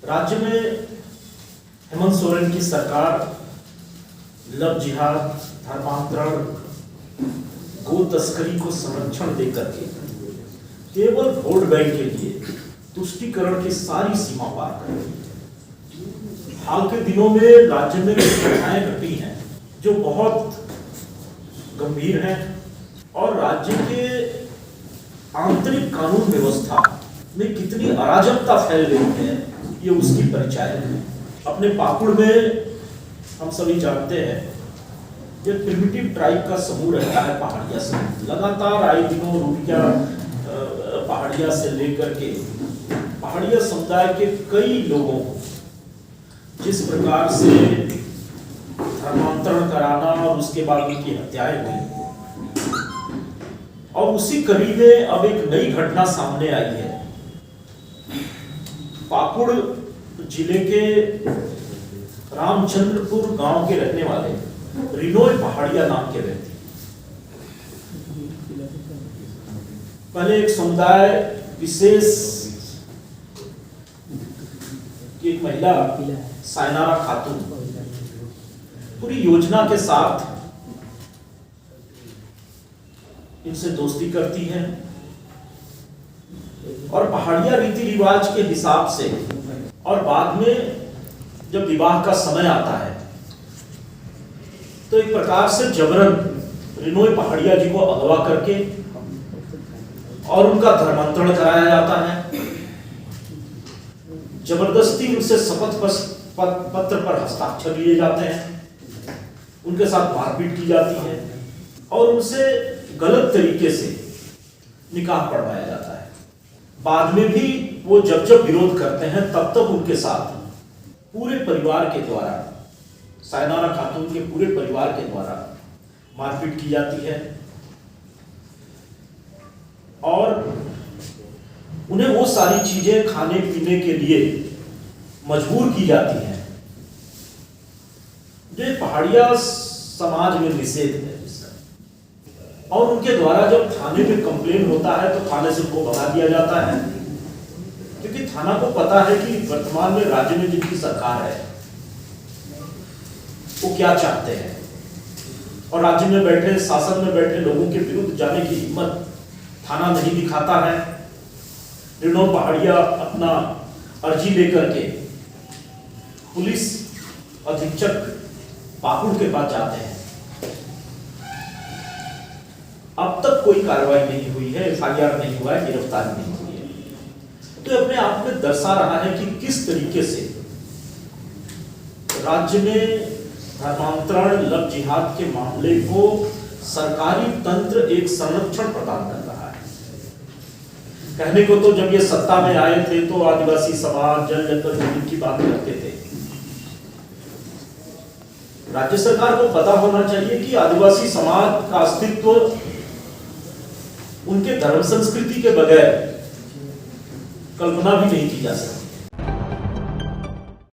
राज्य में हेमंत सोरेन की सरकार लव जिहाद, धर्मांतरण, गो तस्करी को संरक्षण देकर के केवल वोट बैंक के लिए तुष्टीकरण की सारी सीमा पार कर रही है। हाल के दिनों में राज्य में कुछ घटनाएं घटी हैं जो बहुत गंभीर हैं और राज्य के आंतरिक कानून व्यवस्था में कितनी अराजकता फैल गई है, ये उसकी परिचायक है। अपने पाकुड़ में हम सभी जानते हैं ये प्रिमिटिव ट्राइब का समूह रहता है पहाड़िया से, लगातार आए दिनों रूपिया पहाड़िया से लेकर के पहाड़िया समुदाय के कई लोगों को जिस प्रकार से धर्मांतरण कराना और उसके बाद उनकी हत्याएं हुई, और उसी कड़ी में अब एक नई घटना सामने आई है। पाकुड़ जिले के रामचंद्रपुर गांव के रहने वाले रिनोय पहाड़िया नाम के व्यक्ति पहले एक समुदाय विशेष की एक महिला सायनारा खातून पूरी योजना के साथ इनसे दोस्ती करती है और पहाड़िया रीति रिवाज के हिसाब से, और बाद में जब विवाह का समय आता है तो एक प्रकार से जबरन रिनोय पहाड़िया जी को अगवा करके और उनका धर्मांतरण कराया जाता है। जबरदस्ती उनसे शपथ पत्र पर हस्ताक्षर लिए जाते हैं, उनके साथ मारपीट की जाती है और उनसे गलत तरीके से निकाह पढ़वाया जाता है। बाद में भी वो जब विरोध करते हैं तब उनके साथ पूरे परिवार के द्वारा, सायनारा खातून के पूरे परिवार के द्वारा मारपीट की जाती है और उन्हें वो सारी चीजें खाने पीने के लिए मजबूर की जाती हैं जो पहाड़िया समाज में निषेध है इसका। और उनके द्वारा जब थाने में कंप्लेन होता है तो थाने से उनको भगा दिया जाता है, क्योंकि थाना को पता है कि वर्तमान में राज्य में जिनकी सरकार है वो क्या चाहते हैं, और राज्य में बैठे, शासन में बैठे लोगों के विरुद्ध जाने की हिम्मत थाना नहीं दिखाता है। रिनोय पहाड़िया अपना अर्जी लेकर के पुलिस अधीक्षक पाकुड़ के पास जाते हैं। अब तक कोई कार्रवाई नहीं हुई है, एफआईआर नहीं हुआ है, गिरफ्तारी नहीं हुई है। तो अपने आप में दर्शा रहा है कि किस तरीके से राज्य में धर्मांतरण, लव जिहाद के मामले को सरकारी तंत्र एक संरक्षण प्रदान कर रहा है। कहने को तो जब ये सत्ता में आए थे तो आदिवासी समाज, जल जंगल जमीन की बात करते थे। राज्य सरकार को पता होना चाहिए कि आदिवासी समाज का अस्तित्व उनके धर्म संस्कृति के बगैर कल्पना भी नहीं की जा सकती।